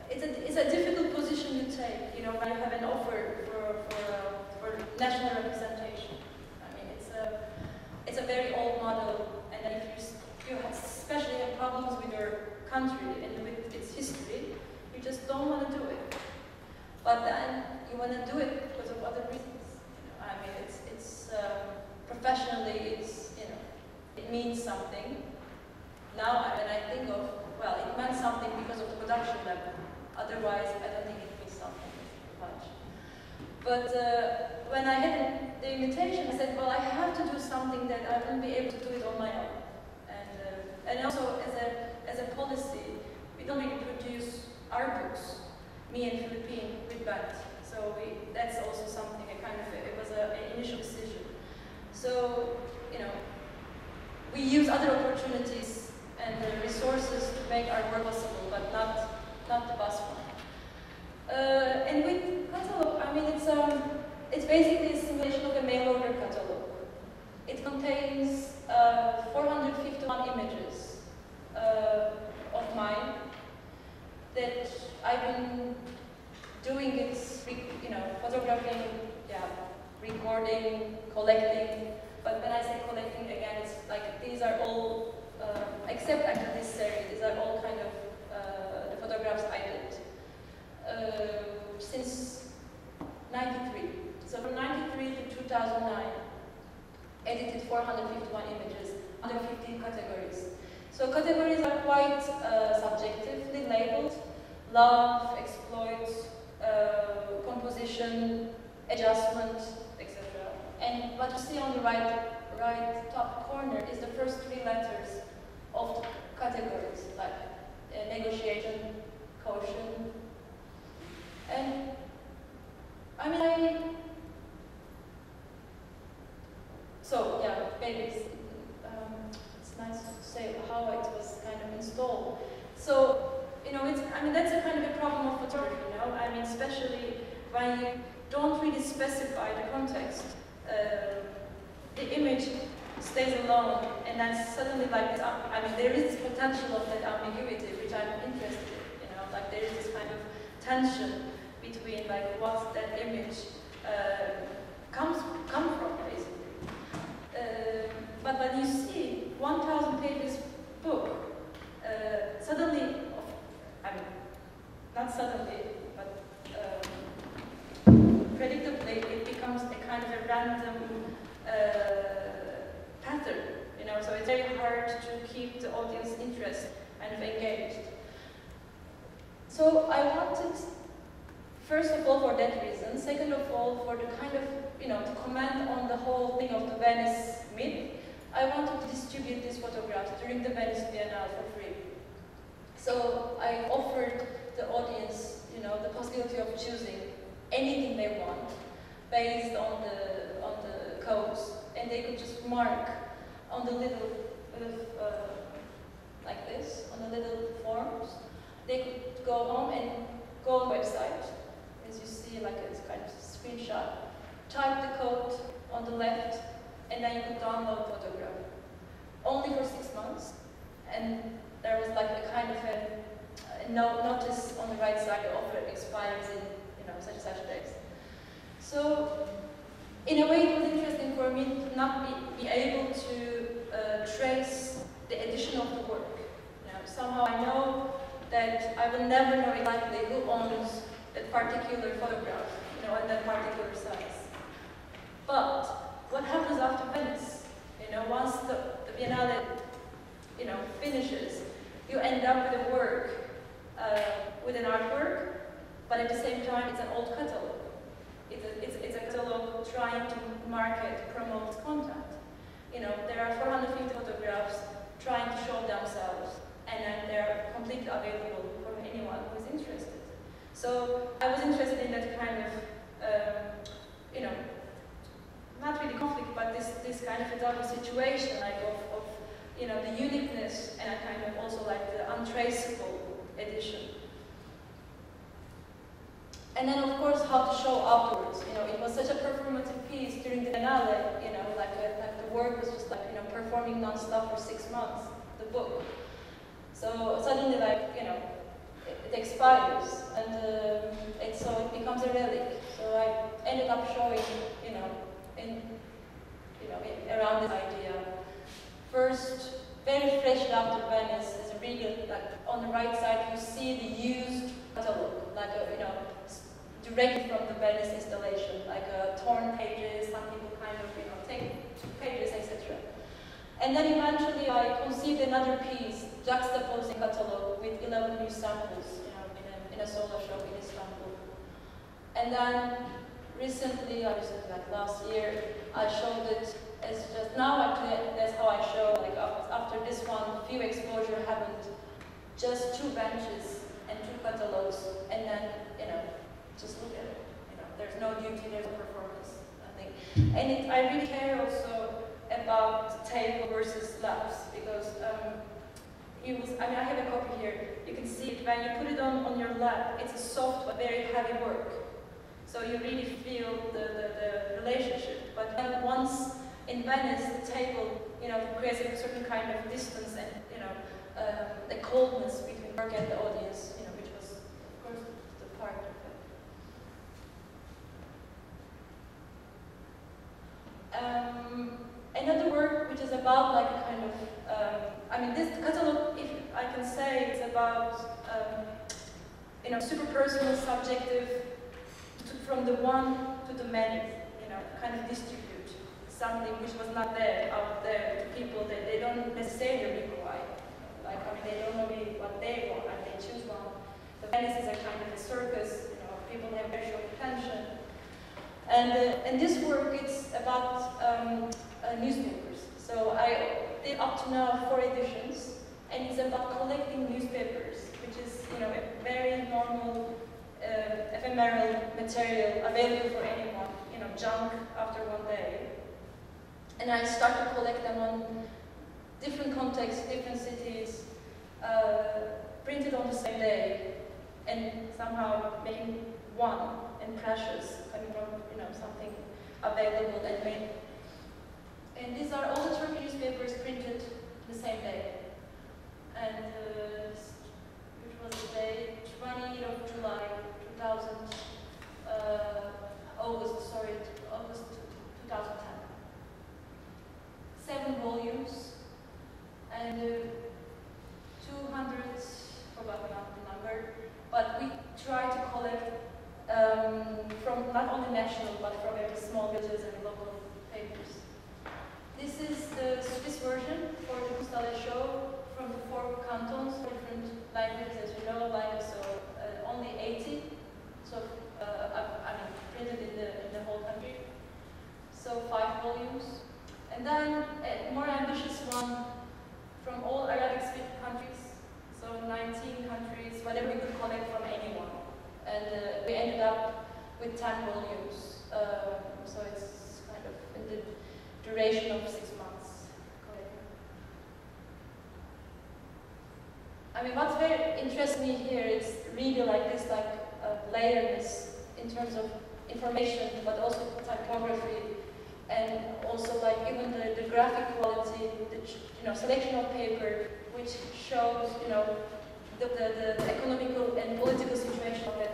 it's a difficult position to take. When you have an offer for national representation. It's a very old model, and if you especially have problems with your country and with its history, you just don't want to do it. But then you want to do it because of other reasons. It's professionally, it means something. Now, when I think of, it meant something because of the production level. Otherwise, I don't think it means something much. But when I had the invitation, I said, I have to do something that I wouldn't be able to do it on my own. And also, as a policy, we don't really produce our books, me and Philippine, with BAT. So that's also something, it was an initial decision. So, we use other opportunities and resources to make our work possible, but not the BAS one. And with catalog, it's basically a simulation of a mail order catalog. It contains 451 images of mine that I've been doing it, photographing, recording, collecting. But when I say categories. So categories are quite subjectively labeled: love, exploit, composition, adjustment, etc. And what you see on the right top corner is the first three letters of the categories, like negotiation, caution, and I mean, so yeah, maybe it's nice to say how it was kind of installed. So, you know, that's a kind of a problem of photography, you know? I mean, especially when you don't really specify the context, the image stays alone, and then suddenly, like, I mean, there is this potential of that ambiguity, which I'm interested in, you know? Like, there is this kind of tension between, like, what that image come from, basically. But when you see 1,000 pages book, suddenly, I mean, not suddenly, but predictably, it becomes a kind of a random pattern, you know, so it's very hard to keep the audience interest kind of engaged. So I wanted, first of all, for that reason. Second of all, for the kind of, you know, to comment on the whole thing of the Venice myth, I wanted to distribute these photographs during the Venice Biennale for free. So I offered the audience, you know, the possibility of choosing anything they want based on the codes, and they could just mark on the little, like this, on the little forms. They could go home and go on the website, as you see, like a kind of screenshot, type the code on the left, and then you could download the photograph. Only for 6 months, and there was like a kind of a notice on the right side, the offer expires in, you know, such and such days. So, in a way, it was interesting for me to not be able to trace the edition of the work. You know, somehow I know that I will never know exactly who owns that particular photograph, you know, and that particular size. But what happens after Venice? You know, once the Biennale, you know, finishes, you end up with a work, with an artwork, but at the same time, it's an old catalog. It's a catalog trying to market, promote content. You know, there are 450 photographs trying to show themselves, and then they're completely available for anyone who is interested. So I was interested in that kind of, you know, not really conflict, but this kind of a double situation, like of you know, the uniqueness and a kind of also like the untraceable edition. And then, of course, how to show afterwards. You know, it was such a performative piece during the Biennale. You know, like the work was just like, you know, performing non-stop for 6 months. The book. So suddenly, like, you know, it expires, and so it becomes a relic. So I ended up showing, you know, around this idea. First, very fresh after Venice is really like on the right side you see the used catalog, like you know, directly from the Venice installation, like torn pages. Some people kind of, you know, take pages, etc. And then eventually I conceived another piece, juxtaposing catalog with 11 new samples, you know, in a solo show in Istanbul. And then recently, like last year, I showed it as just now. Actually, that's how I show. Like after this one, few exposure happened, just 2 benches and 2 catalogs, and then, you know, just look at it. You know, there's no duty, there's no performance, nothing. And I really care also about table versus labs, because I have a copy here. You can see it when you put it on your lap. It's a soft but very heavy work. So you really feel the relationship. But then once in Venice, the table, you know, creates a certain kind of distance and, you know, the coldness between work and the audience, you know, which was, of course, the part of it. Another work which is about like a kind of, I mean, this catalog, if I can say, it's about, you know, super personal, subjective, from the one to the many, you know, kind of distribute something which was not there, out there to people that they don't necessarily This is a kind of a circus, people have very short attention. And this work, it's about newspapers. So I did up to now 4 editions, and it's about collecting newspapers, which is a very normal, ephemeral material available for anyone, junk after one day. And I started to collect them on different contexts, different cities, printed on the same day, and somehow making one and precious, coming from something available and made. And these are all the Turkish newspapers printed the same day. And which was the day 20th of July 2000, August 2010. 7 volumes and 200, forgotten the number, but we try to collect from not only national but from very small villages and local papers. This is the Swiss version for the Kunsthalle show from the 4 cantons, different languages, as you know, so only 80, so printed in the whole country. So 5 volumes. And then a more ambitious one from all Arabic-speaking countries, so 19 countries, whatever we could collect from anyone. And we ended up with 10 volumes, so it's kind of in the duration of 6 months. What's very interests me here is really like this, layerness in terms of information, but also typography, and also even the graphic quality, the selection of paper, which shows the economical and political situation of the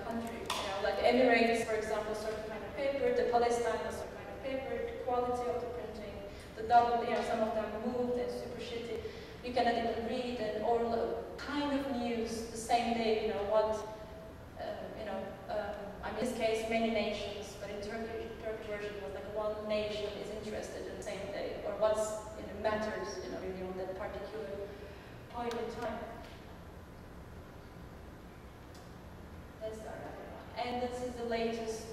country. Like the Emirates, for example, certain kind of paper, the Palestine, a certain kind of paper, the quality of the printing, the double, some of them moved and super shitty. You cannot even read, and or kind of news the same day. In this case, many nations, but in Turkish version was like one nation is interested in the same day, or what's matters, really on that particular point in time. That's our and this is the latest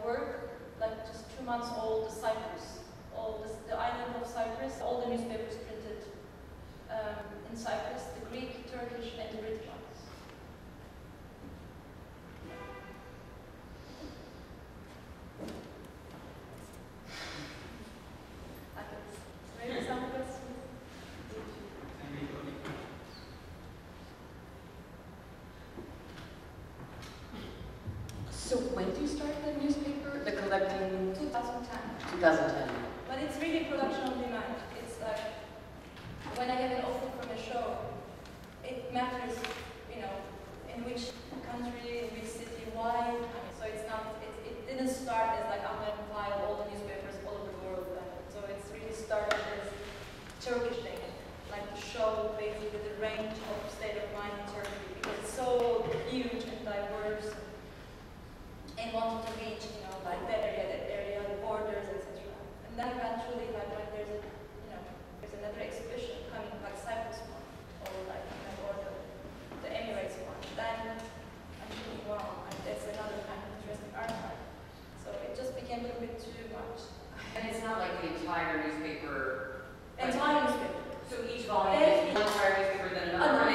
work, like just 2 months old, the Cyprus, the island of Cyprus, all the newspapers printed in Cyprus, the Greek, Turkish, and the British ones. Maybe some questions? So when do you start the newspaper? The collecting? 2010. 2010. But it's really production on demand. It's like, when I have an offer from a show, it matters, in which country, in which city, why. So it's not, it didn't start as like, I'm going to file all the newspapers all over the world. So it's really started as Turkish thing, like to show basically the range of state of mind in Turkey, because it's so huge and diverse, and wanted to reach, that area, the borders, etc. And then eventually, when there's there's another exhibition coming, like Cyprus one, or or the Emirates one, then I'm thinking, wow, that's another kind of interesting archive. So it just became a little bit too much. And it's not like the entire newspaper. Entire newspaper. So each volume is one entire newspaper, then another.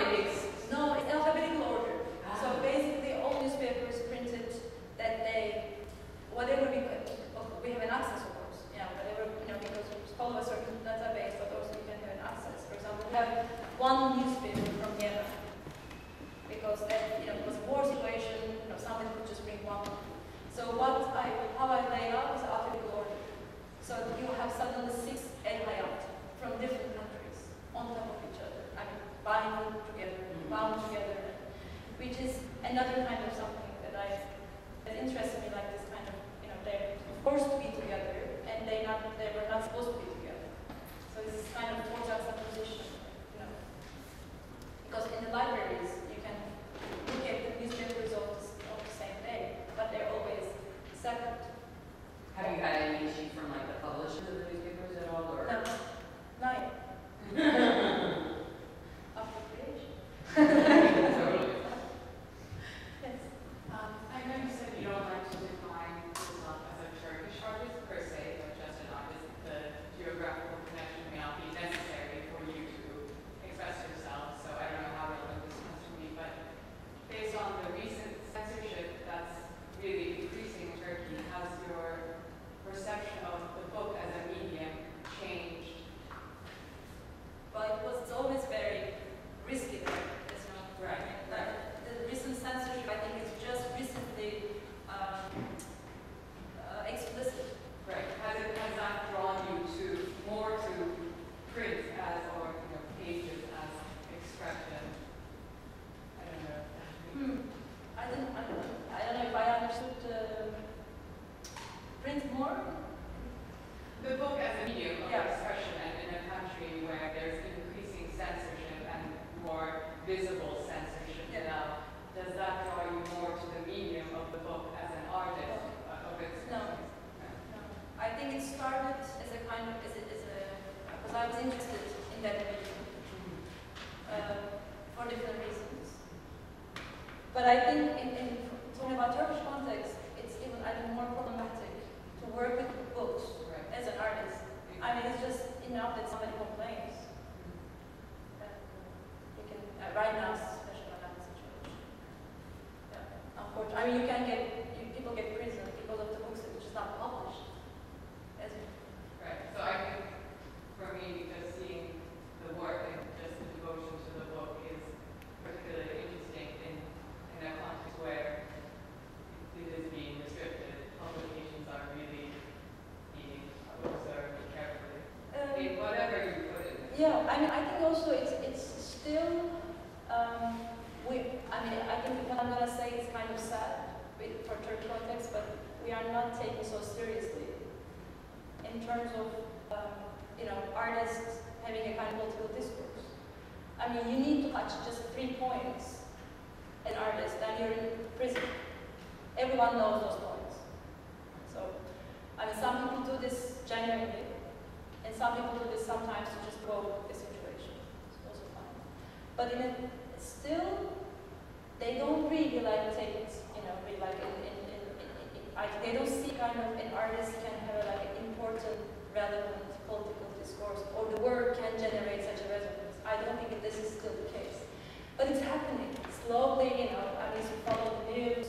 No, it's alphabetical order. So basically, all newspapers printed that day, whatever we have an access, of course. Whatever, because we follow a certain database, but also you can have an access. For example, we have one newspaper from Yemen, because that, was a war situation, somebody could just bring one. So how I lay out is alphabetical order. So you have suddenly 6 al-hayat from different countries on top of each other. Bound together, which is another kind of something that interested me, like this kind of, they're forced to be together, and they were not supposed to be together. So it's this kind of juxtaposition, because in the libraries you can look at the newspaper results of the same day, but they're always separate. Have you had any issue from the publishers of the newspapers at all, or? No, not yet. After creation. visible censorship now. Does that draw you more to the medium of the book as an artist of its? No. No. I think it started as a kind of, because I was interested in that medium for different reasons. But I think in talking about Turkish context, it's even, I think, more problematic to work with books as an artist. I mean, it's just enough that somebody complains. You can, right now, especially in that situation. Yeah, unfortunately. I mean, you can get, people get prison because of the books that are just not published. Right. So I think, for me, just seeing the work and just the devotion to the book is particularly interesting in a context where it is being restricted. Publications are really being observed carefully. Whatever you put in. Yeah, I mean, I think also it's still, I think what I'm going to say is kind of sad for Turkish context, but we are not taken so seriously in terms of, artists having a kind of political discourse. I mean, you need to touch just 3 points an artist, then you're in prison. Everyone knows those points. So, I mean, some people do this genuinely, and some people do this sometimes to just provoke the situation. It's also fine. But still, they don't really take it, really they don't see kind of an artist can have an important, relevant political discourse, or the work can generate such a resonance. I don't think that this is still the case. But it's happening slowly, I mean, if you follow the news,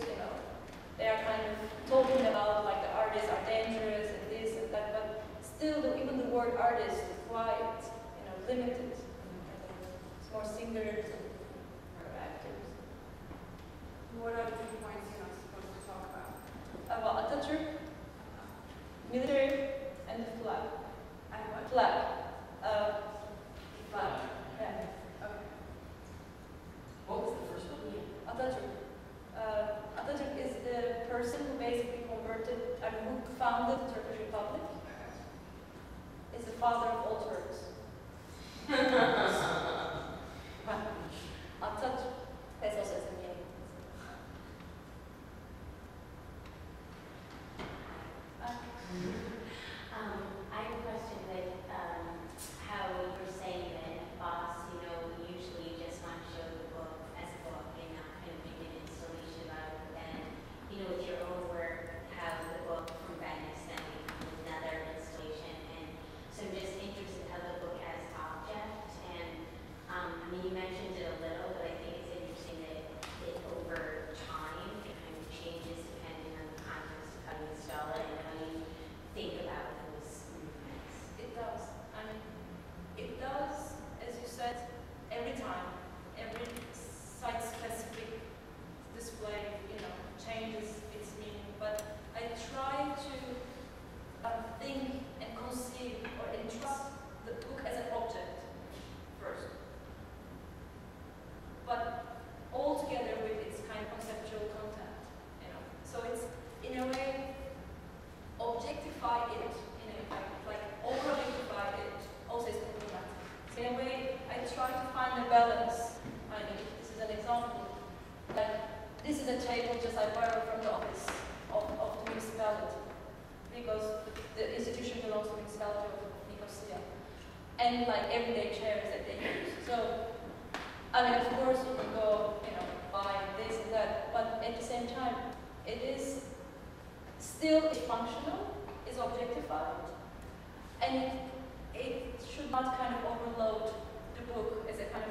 they are kind of talking about the artists are dangerous and this and that, but still even the word artist is quite, limited. It's more singers and actors. What are the 2 points you're not supposed to talk about? About Atatürk, military, and the flag. And what? Flag. Flag. Yeah. Okay. What was the first one? Atatürk. Atatürk is the person who basically who founded the Turkish Republic. Is the father of all Turks. Atatürk. That's also his name. I have a question with how you were saying that BAS, we usually just want to show the book as a book and not kind of make an installation about it. And, with your own work, how the book from that extent becomes another installation. And so I'm just interested how the book as object. And, you mentioned it a little, but I think it's interesting that it over time, it kind of changes depending on the context of how you install it and how you think about those movements. It does. I mean, it does, as you said, every time. Every site-specific display, changes its meaning. But I try to think and conceive or entrust the book as an object first. But all together with its kind of conceptual content, So it's, in a way, objectify it, over-objectify it, also is problematic. So in a way, I try to find a balance. I mean, this is an example. This is a table just I borrowed from the office of the municipality, because the institution belongs to the municipality of Nicosia. And everyday chairs that they use. So, I mean, of course, you can go, buy this and that, but at the same time, it is still functional, is objectified, and it should not kind of overload the book as a kind of,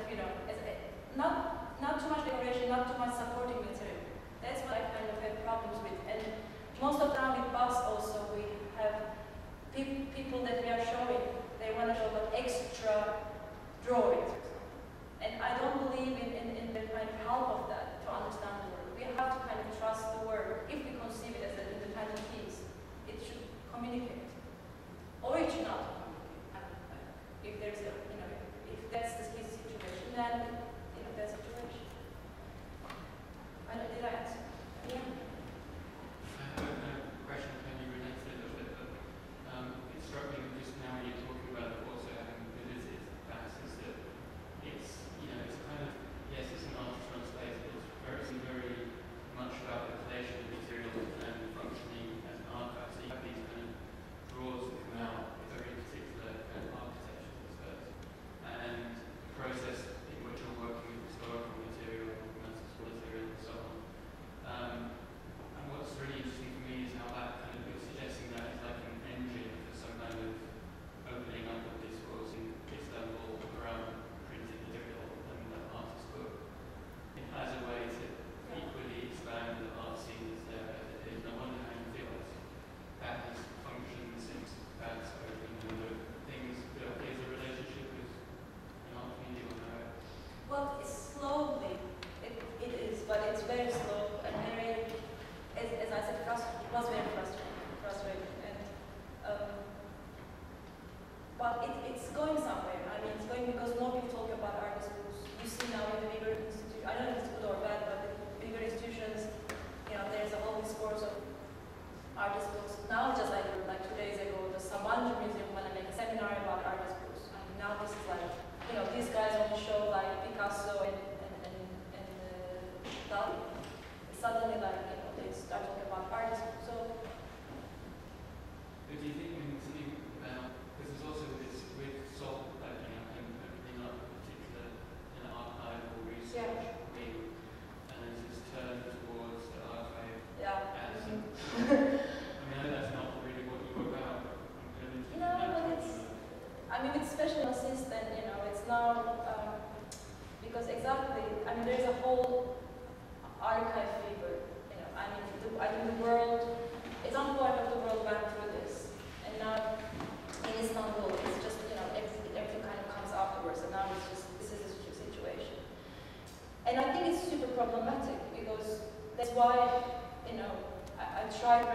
not too much decoration, not too much supporting material. That's what I kind of have problems with. And most of the time with BAS also, we have people that we are showing, they want to show extra drawings. And I don't believe in the kind of help of that to understand the work. We have to kind of trust the work. If we conceive it as an independent piece, it should communicate. Or it should not communicate. If there's a,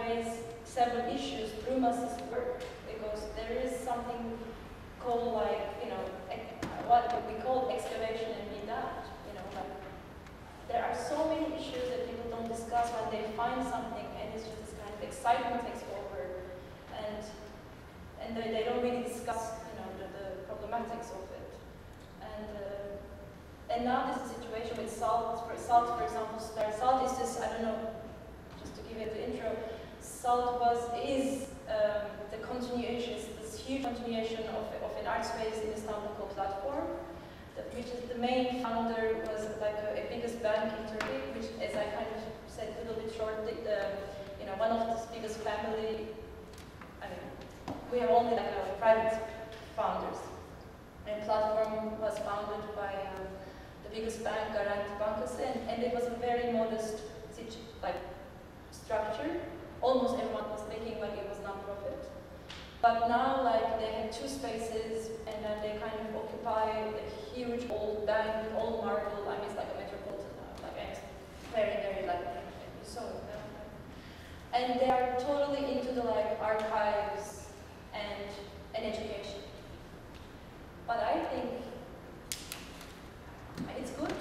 raise several issues through Mas's work, because there is something called what we call excavation and midad. There are so many issues that people don't discuss when they find something, and it's just this kind of excitement takes over, and they don't really discuss the problematics of it. And now this is a situation with salt. For example, salt is just, I don't know, just to give it the intro, salt is the continuation, this huge continuation of an art space in Istanbul called Platform, which is the main founder was like a biggest bank in Turkey, which, as I kind of said a little bit shortly, one of the biggest family. I mean, we have only like private founders, and Platform was founded by the biggest bank, Garanti Bankası, and it was a very modest structure. Almost everyone was thinking like it was non-profit. But now, they have 2 spaces, and then they kind of occupy a huge old bank with old marble. I mean, it's like a metropolitan now. And it's very, very you saw it. And they are totally into the archives and education. But I think it's good,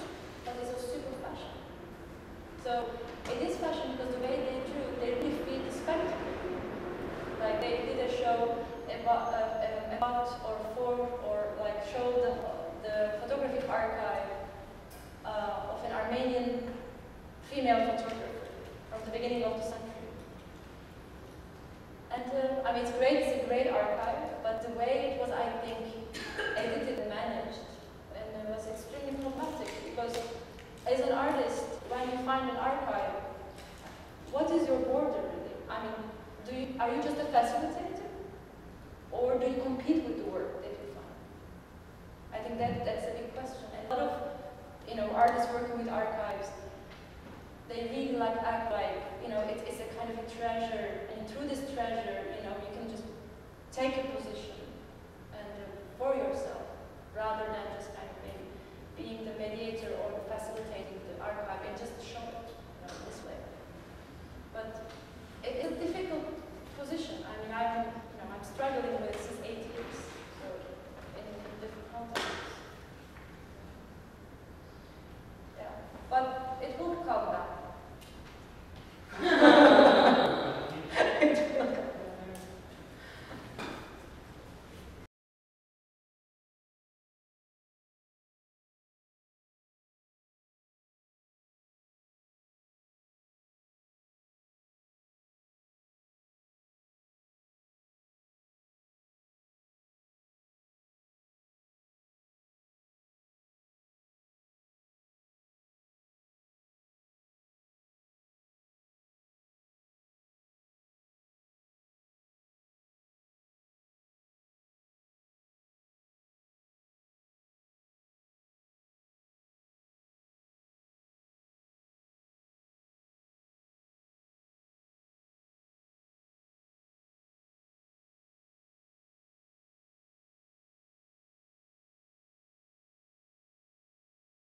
but it's a super fashion. So it is fashion because the way they really feed the spectacle. They did a show about show the photographic archive of an Armenian female photographer from the beginning of the century. And I mean, it's a great archive, but the way it was, I think, edited and managed, and it was extremely problematic, because as an artist, when you find an archive, what is your border really? I mean, are you just a facilitator, or do you compete with the work that you find? I think that's a big question. And a lot of artists working with archives, they really act like it's a kind of a treasure, and through this treasure, you can just take a position and for yourself, rather than just kind of maybe being the mediator or facilitating the archive and just show it this way. But it's a difficult position. I mean, I'm struggling with